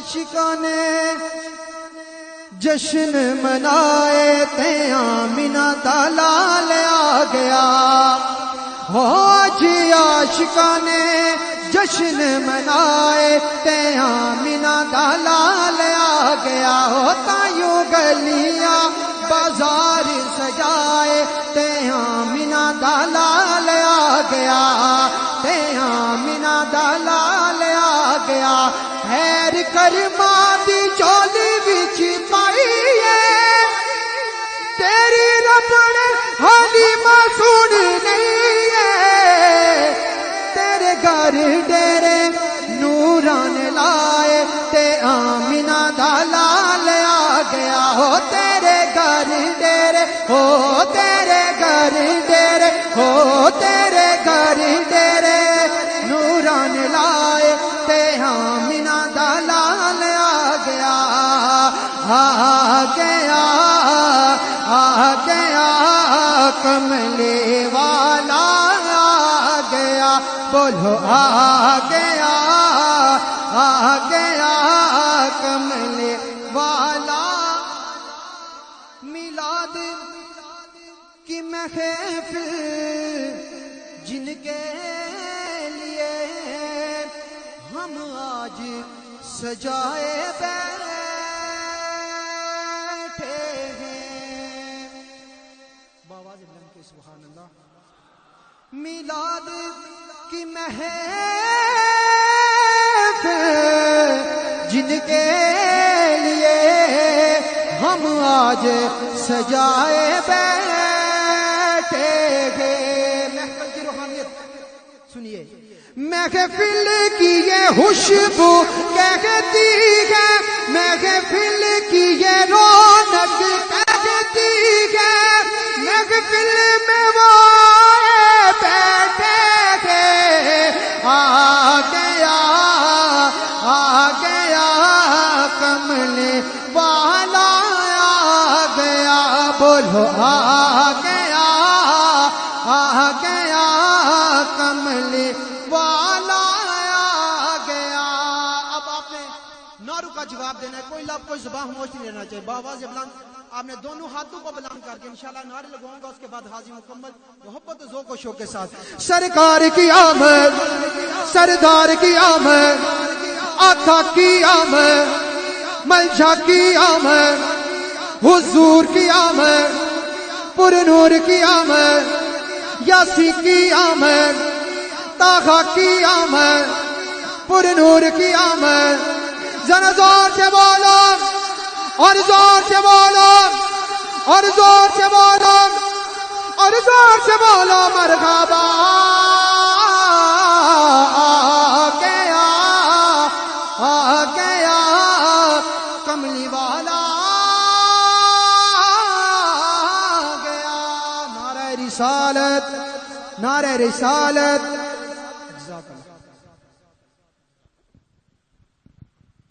عاشقان جشن منائے تے آمینہ دا لال آ گیا ہو جی عاشقان جشن منائے تے آمینہ دا لال آ گیا ہوتا یوں گلیاں بازار سجائے تے آمینہ دا لال آ گیا تے آمینہ دا لال آ گیا خیر کرما دی چولی وچ پائی ہے تیری رب نے حلیمہ سن نہیں ہے تیرے گھر ڈیرے نوران لائے تے آمینہ دا لال آ گیا ہو تیرے گھر ڈیرے ہو تیرے گھر ڈیرے ہو تیرے گھر ڈیرے نوران لائے تے آمینہ دا لال آ گیا آ گیا آ گیا کملے والا آ گیا بولو آ گیا کملے والا میلاد کی محفل جن کے لیے ہم آج سجائے بیٹھے ہیں باواز بلند کے سبحان اللہ میلاد کی محفل جن کے لیے ہم آج سجائے بیٹھے ہیں محفل کی روحانیت سنیے محفل کی یہ خوشبو کہتی ہے محفل کی یہ رونق کہتی ہے محفل میں وہ بیٹھے ہیں آ گیا کملے والا آ گیا بولو آ گیا کملے والا آ گیا اب آپ نے نعروں کا جواب دینا ہے کوئی لفظ کوئی زبان خاموش نہیں رہنا چاہیے باواز بلند آپ نے دونوں ہاتھوں کو بلند کر کے انشاءاللہ نعرے لگواؤں گا اس کے بعد حاضر مکمل محبت و ذوق و شوق کے ساتھ سرکار کی آمد سردار کی آمد آقا کی آمد ملجا کی آمد حضور کی آمد پر نور کی آمد یاسی کی آمد طاہا کی آمد پر نور کی آمد ذرا زور سے بولو اور زور سے بولو اور زور سے بولو اور زور سے بولو مرحبا آ گیا کملی والا آ گیا نعرہ رسالت